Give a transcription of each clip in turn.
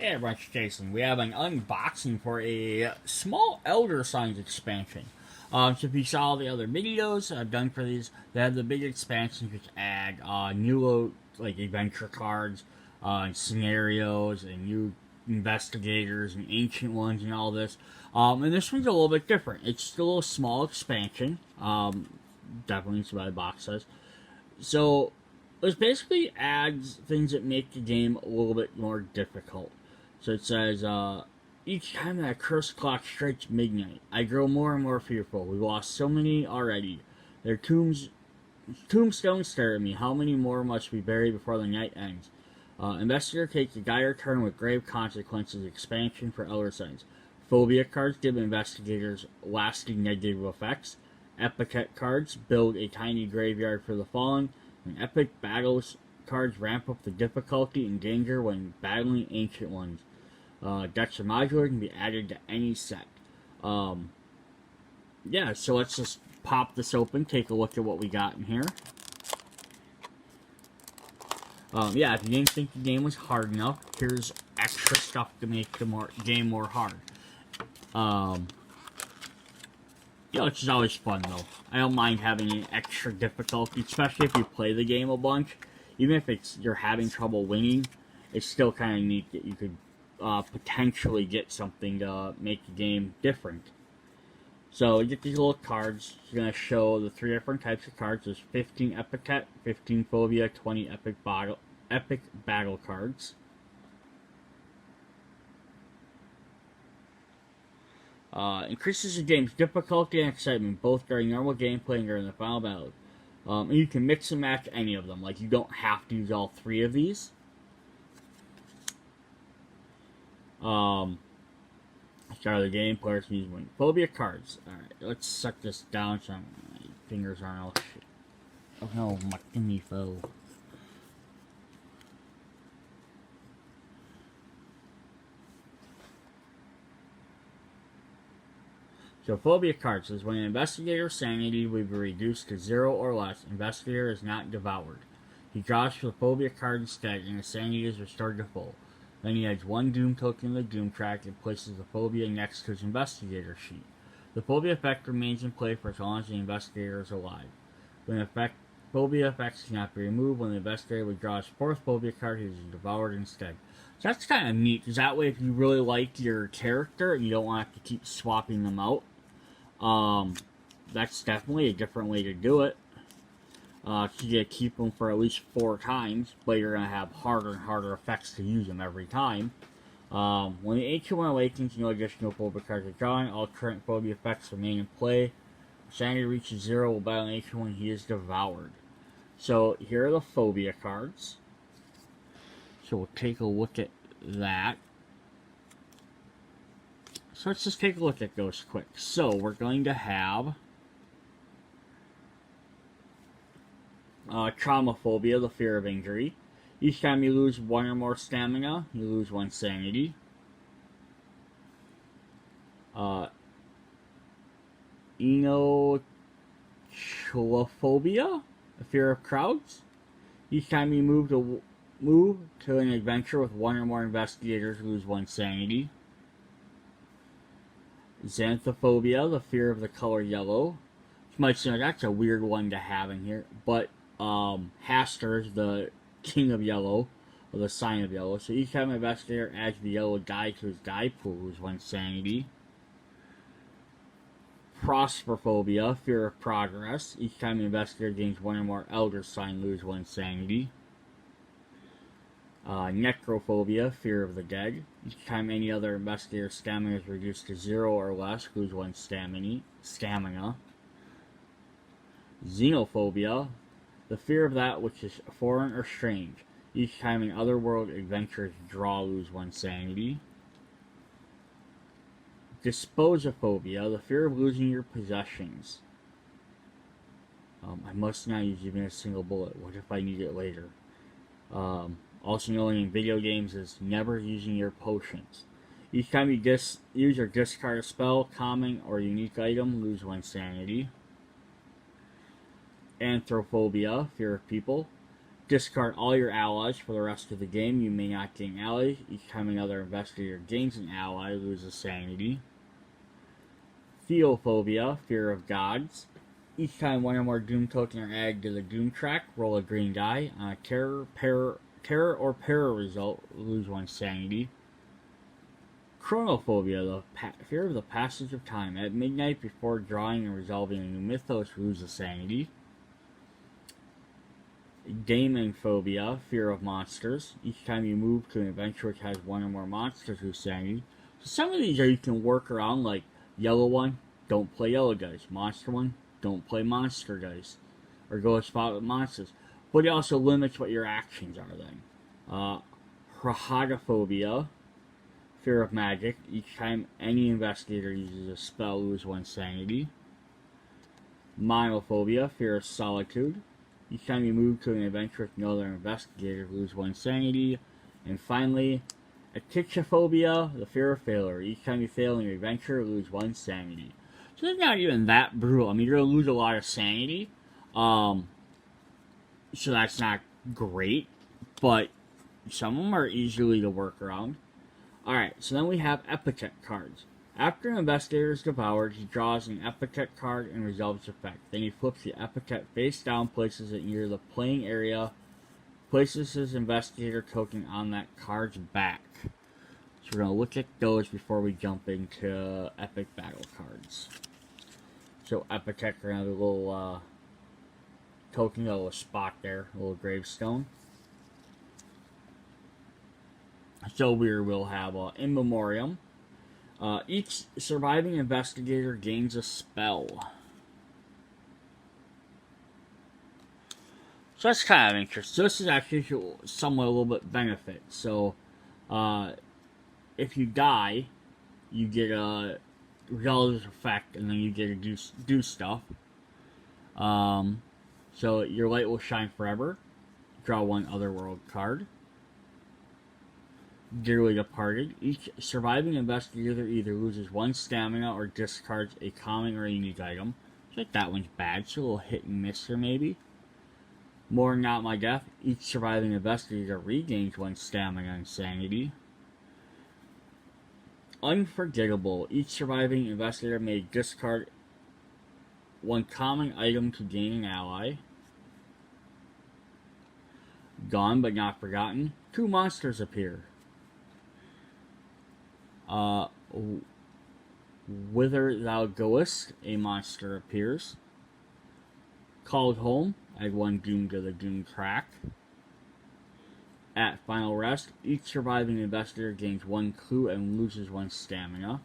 Hey everyone, it's Jason. We have an unboxing for a small Elder Signs expansion. So if you saw the other videos I've done for these, they have the big expansions which add new like adventure cards, scenarios, and new investigators and ancient ones and all this. And this one's a little bit different. It's still a little small expansion. Definitely it's what the box says. So this basically adds things that make the game a little bit more difficult. So it says, each time that cursed clock strikes midnight, I grow more and more fearful. We lost so many already. Their tombstones stare at me. How many more must we bury before the night ends? Investigator takes a dire turn with grave consequences. Expansion for Elder Signs. Phobia cards give investigators lasting negative effects. Epithet cards build a tiny graveyard for the fallen. And epic battles cards ramp up the difficulty and danger when battling ancient ones. Decks are modular, can be added to any set. Yeah, so let's just pop this open, take a look at what we got in here. Yeah, if you didn't think the game was hard enough, here's extra stuff to make the game more hard. Yeah, which is always fun though. I don't mind having an extra difficulty, especially if you play the game a bunch. Even if you're having trouble winning, it's still kind of neat that you could potentially get something to make the game different. So you get these little cards. It's going to show the 3 different types of cards. There's 15 Epithet, 15 Phobia, 20 Epic Battle cards. Increases the game's difficulty and excitement, both during normal gameplay and during the final battle. And you can mix and match any of them. Like, you don't have to use all 3 of these. Start of the game, players can use one. Phobia cards. Alright, let's set this down so my fingers aren't all shit. Oh no, my thingy fell. So, Phobia cards says when an investigator's sanity will be reduced to 0 or less, investigator is not devoured. He draws for the Phobia card instead, and his sanity is restored to full. Then he adds 1 Doom token to the Doom track and places the Phobia next to his investigator sheet. The Phobia effect remains in play for as long as the investigator is alive. When Phobia effects cannot be removed, when the investigator withdraws 4th Phobia card, he is devoured instead. So that's kind of neat, because that way if you really like your character and you don't want to have to keep swapping them out, that's definitely a different way to do it. You get to keep them for at least 4 times, but you're going to have harder and harder effects to use them every time. When the Ancient One awakens, no additional Phobia cards are drawn. All current Phobia effects remain in play. If sanity reaches 0 while battling the Ancient One, he is devoured. So, here are the Phobia cards. So, we'll take a look at that. So, let's just take a look at those quick. So, we're going to have Chronophobia, the fear of injury. Each time you lose 1 or more stamina, you lose 1 sanity. Xanthophobia, the fear of crowds. Each time you move to an adventure with 1 or more investigators, you lose 1 sanity. Xanthophobia, the fear of the color yellow. You might say that's a weird one to have in here, but Hastur is the king of yellow, or the sign of yellow. So each time an investigator adds the yellow die to his die pool, lose 1 sanity. Prosperophobia, fear of progress. Each time an investigator gains 1 or more Elder Sign, lose 1 sanity. Necrophobia, fear of the dead. Each time any other investigator's stamina is reduced to 0 or less, lose 1 stamina. Xenophobia, the fear of that which is foreign or strange. Each time an otherworld adventurers draw, lose 1 sanity. Disposophobia, the fear of losing your possessions. I must not use even a single bullet. What if I need it later? Also known in video games as never using your potions. Each time you use or discard a spell, common, or unique item, lose 1 sanity. Anthropophobia, fear of people. Discard all your allies for the rest of the game. You may not gain allies. Each time another investigator gains an ally, loses sanity. Theophobia, fear of gods. Each time one or more Doom tokens are added to the Doom track, roll a green die. On a terror or para result, lose 1 sanity. Chronophobia, the fear of the passage of time. At midnight, before drawing and resolving a new mythos, lose a sanity. Phobia, fear of monsters. Each time you move to an adventure which has one or more monsters, lose sanity. So some of these you can work around, like yellow one, don't play yellow dice. Monster one, don't play monster dice. Or go a spot with monsters. But it also limits what your actions are then. Chronophobia, fear of magic. Each time any investigator uses a spell, lose 1 sanity. Monophobia, fear of solitude. Each time you move to an adventure with no other investigator, lose 1 sanity. And finally, Anthropophobia, the fear of failure. Each time you fail in your adventure, lose 1 sanity. So it's not even that brutal. I mean, you're going to lose a lot of sanity. So that's not great. But some of them are easily to work around. Alright, so then we have epithet cards. After an investigator is devoured, he draws an epithet card and resolves its effect. Then he flips the epithet face down, places it near the playing area, places his investigator token on that card's back. So we're going to look at those before we jump into epic battle cards. So epithet, we're going to have a little token, a little spot there, a little gravestone. So we will have In Memoriam. Each surviving investigator gains a spell. So that's kind of interesting. So this is actually somewhat a little bit benefit. So if you die, you get a relative effect, and then you get to do stuff. So your light will shine forever. Draw 1 Otherworld card. Dearly Departed. Each surviving investigator either loses 1 stamina or discards a common or unique item. I think that one's bad, so a little hit and miss here maybe. More Not My Death. Each surviving investigator regains 1 stamina and sanity. Unforgettable. Each surviving investigator may discard 1 common item to gain an ally. Gone but Not Forgotten. 2 monsters appear. Whither Thou Goest, a monster appears. Called Home, add 1 Doom to the Doom track. At Final Rest, each surviving investigator gains 1 clue and loses 1 stamina.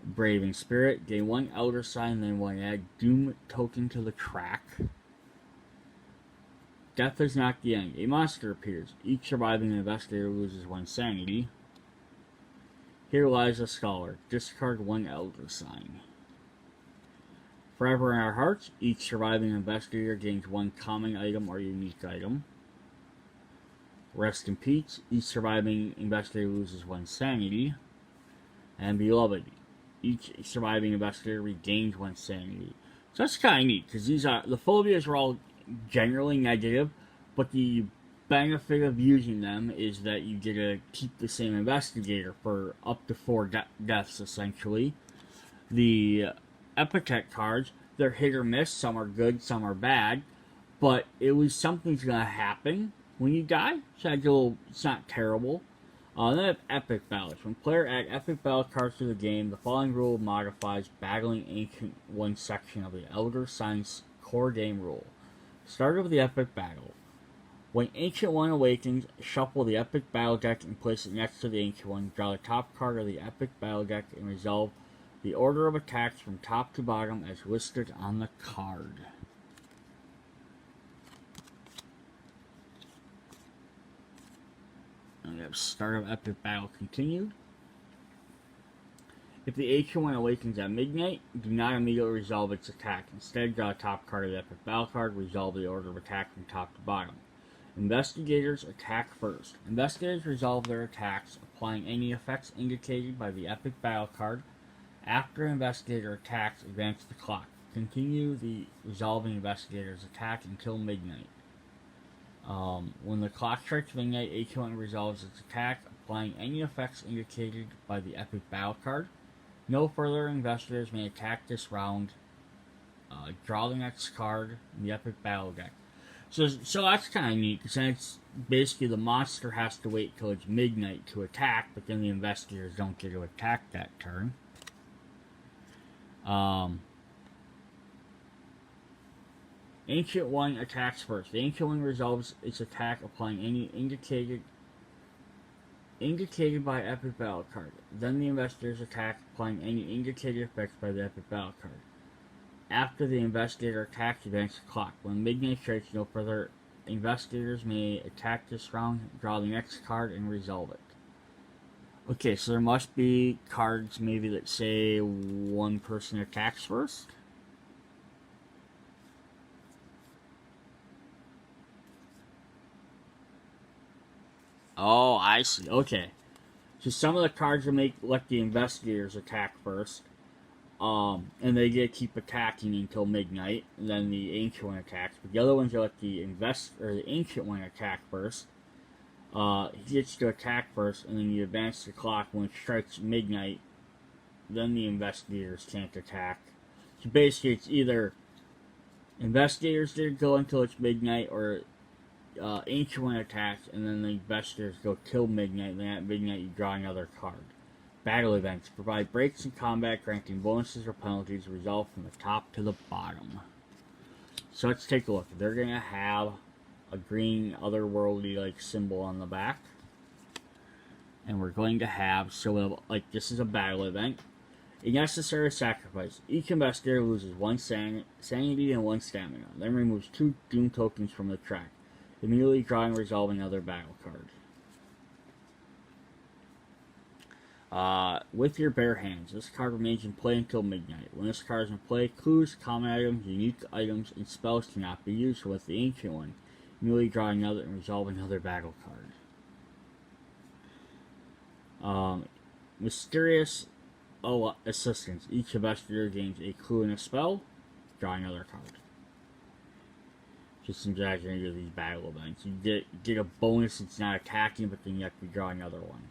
Braving Spirit, gain 1 Elder Sign, then 1 add Doom token to the track. Death is Not the End. A monster appears. Each surviving investigator loses 1 sanity. Here Lies a Scholar. Discard 1 Elder Sign. Forever in Our Hearts. Each surviving investigator gains 1 common item or unique item. Rest in Peace. Each surviving investigator loses 1 sanity. And Beloved. Each surviving investigator regains 1 sanity. So that's kind of neat, because the phobias are all generally negative, but the benefit of using them is that you get to keep the same investigator for up to 4 deaths, essentially. The epithet cards, they're hit or miss. Some are good, some are bad, but at least something's going to happen when you die, so it's not terrible. Then I have Epic Battles. When player add Epic Battle cards to the game, the following rule modifies Battling Ancient One section of the Elder Signs core game rule. Start of the Epic Battle. When Ancient One awakens, shuffle the Epic Battle deck and place it next to the Ancient One. Draw the top card of the Epic Battle deck and resolve the order of attacks from top to bottom as listed on the card. And we have Start of Epic Battle continued. If the Ancient One awakens at midnight, do not immediately resolve its attack. Instead, draw a top card of the Epic Battle card, resolve the order of attack from top to bottom. Investigators attack first. Investigators resolve their attacks, applying any effects indicated by the Epic Battle card. After an investigator attacks, advance the clock. continue the resolving investigator's attack until midnight. When the clock strikes midnight, H1 resolves its attack, applying any effects indicated by the epic battle card. No further investigators may attack this round. Draw the next card in the epic battle deck. So that's kind of neat, because then it's basically the monster has to wait till it's midnight to attack, but then the investigators don't get to attack that turn. Ancient One attacks first. The Ancient One resolves its attack, applying any indicated by epic battle card. Then the investigators attack, applying any indicated effects by the epic battle card. After the investigator attacks, advance the clock. When midnight strikes, no further investigators may attack this round. Draw the next card and resolve it. Okay, so there must be cards maybe that say one person attacks first. Oh, I see. Okay. So some of the cards will let the investigators attack first. And they get to keep attacking until midnight, and then the Ancient One attacks. But the other ones will let the Ancient One attack first. He gets to attack first, and then you advance the clock. When it strikes midnight, then the investigators can't attack. So basically, it's either investigators did go until it's midnight, or Ancient One attacks, and then the investigators go till midnight, and then at midnight you draw another card. Battle events provide breaks in combat, granting bonuses or penalties resolved from the top to the bottom. So let's take a look. They're going to have a green otherworldly like symbol on the back. And we're going to have, so like this is a battle event. A necessary sacrifice. Each investigator loses 1 sanity and 1 stamina. Then removes 2 doom tokens from the track. Immediately drawing and resolving another battle card. With your bare hands, this card remains in play until midnight. When this card is in play, clues, common items, unique items, and spells cannot be used. So with the Ancient One, immediately draw another and resolve another battle card. Mysterious assistance. Each investigator gains a clue and a spell. Draw another card. Just seems like you're going to do these battle events. You get a bonus, it's not attacking, but then you have to draw another one.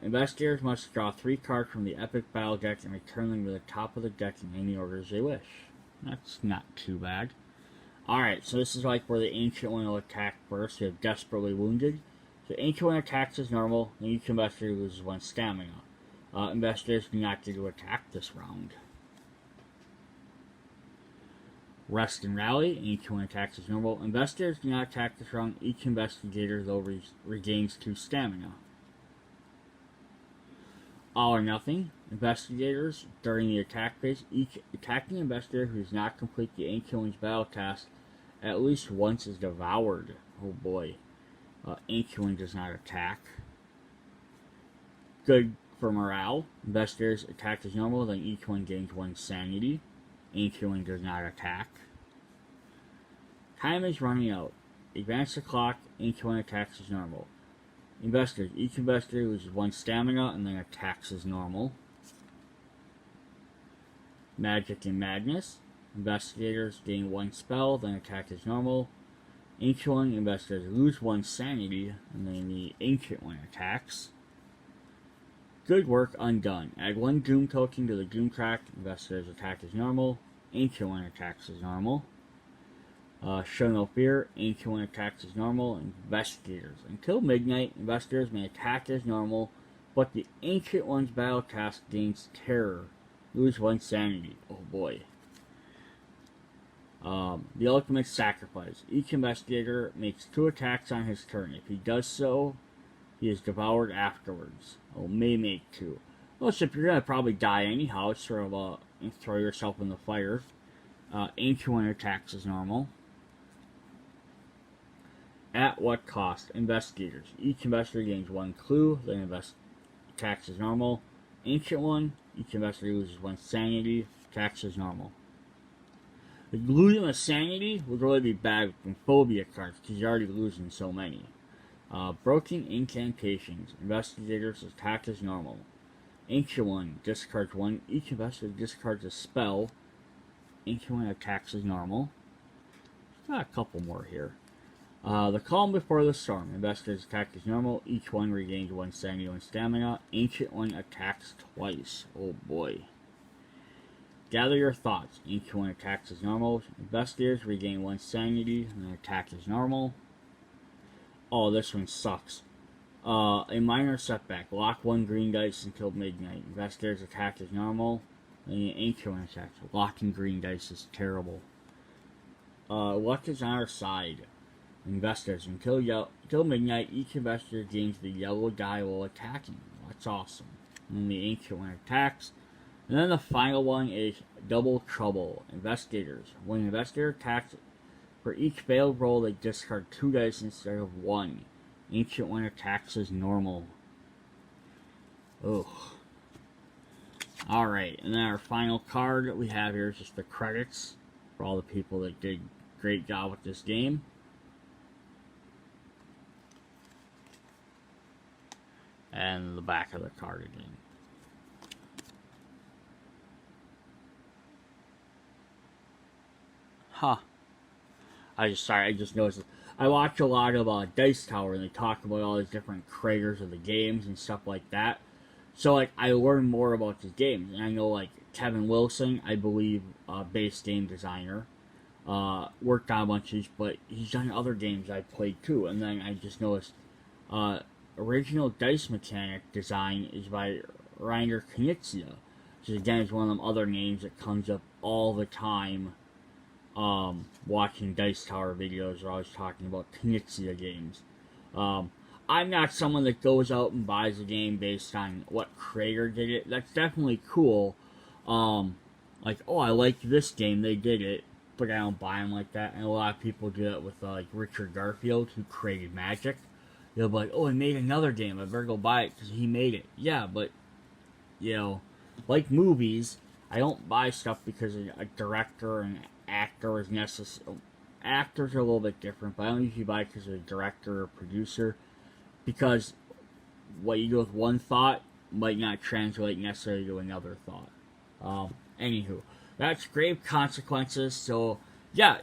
Investigators must draw 3 cards from the epic battle deck and return them to the top of the deck in any orders they wish. That's not too bad. Alright, so this is like where the Ancient One will attack first. You have Desperately Wounded. So Ancient One attacks as normal, and each investigator loses 1 stamina. Investigators do not get to attack this round. Rest and Rally. Ancient One attacks as normal. Investigators do not attack this round. Each investigator, though, regains 2 stamina. All or Nothing. Investigators, during the attack phase, each attacking investigator who does not complete the Ancient One's battle task at least once is devoured. Oh boy. Ancient One does not attack. Good for morale. Investigators attack as normal, then each one gains 1 sanity. Ancient One does not attack. Time is running out. Advance the clock. Ancient One attacks as normal. Investigators. Each investigator loses 1 stamina and then attacks as normal. Magic and Madness. Investigators gain 1 spell, then attack as normal. Ancient One. Investigators lose 1 sanity, and then the Ancient One attacks. Good Work Undone. Add 1 Doom token to the Doom track. Investigators attack as normal. Ancient One attacks as normal. Show No Fear. Ancient One attacks as normal. Investigators. Until midnight, investigators may attack as normal, but the Ancient One's battle task gains Terror. Lose 1 sanity. Oh boy. The Ultimate Sacrifice. Each investigator makes 2 attacks on his turn. If he does so, he is devoured afterwards. Oh, may make 2. Well, so if you're going to probably die anyhow, it's sort of throw yourself in the fire. Ancient One attacks as normal. At what cost? Investigators. Each investigator gains 1 clue, then attacks as normal. Ancient One. Each investigator loses 1 sanity, attacks as normal. Losing a sanity would really be bad with Phobia Cards, because you're already losing so many. Broken Incantations. Investigators attack as normal. Ancient One discards 1. Each investigator discards a spell Ancient One attacks as normal. Got a couple more here. The calm before the storm. Investors attack as normal. Each one regains 1 sanity, 1 stamina. Ancient One attacks twice. Oh boy. Gather your thoughts. Ancient One attacks as normal. Investors regain 1 sanity and attack as normal. Oh, this one sucks. A minor setback. Lock 1 green dice until midnight. Investors attack as normal. And the Ancient One attacks. Locking green dice is terrible. Luck is on our side. Investors, until midnight, each investor gains the yellow die while attacking. That's awesome. And then the Ancient One attacks. And then the final one is Double Trouble. Investigators. When an investor attacks, for each failed roll, they discard 2 dice instead of 1. Ancient One attacks as normal. Ugh. Alright, and then our final card that we have here is just the credits for all the people that did a great job with this game. And the back of the card again. Huh. I just noticed. I watch a lot of Dice Tower, and they talk about all these different creators of the games and stuff like that. So, like, I learn more about these games. And I know, like, Kevin Wilson, I believe, base game designer, worked on a bunch of these, but he's done other games I played too. And then I just noticed, original dice mechanic design is by Reiner Knizia, which again is one of them other names that comes up all the time. Watching Dice Tower videos, are always talking about Knizia games. I'm not someone that goes out and buys a game based on what creator did it. That's definitely cool. Like, oh, I like this game, they did it, but I don't buy them like that. And a lot of people do it with like Richard Garfield, who created Magic. They'll be like, oh, he made another game, I better go buy it because he made it. Yeah, but, you know, like movies, I don't buy stuff because a director and actor is necessary. Actors are a little bit different, but I don't usually buy it because of a director or producer, because what you do with one thought might not translate necessarily to another thought. Anywho, that's Grave Consequences. So, yeah,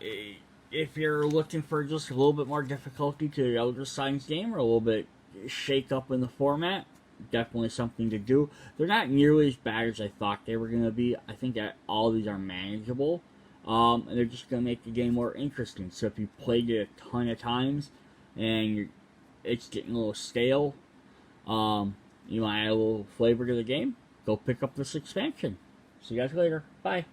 if you're looking for just a little bit more difficulty to the Elder Signs game, or a little bit shake up in the format, definitely something to do. They're not nearly as bad as I thought they were going to be. I think that all these are manageable. And they're just going to make the game more interesting. So if you played it a ton of times and it's getting a little stale, you want to add a little flavor to the game, go pick up this expansion. See you guys later. Bye.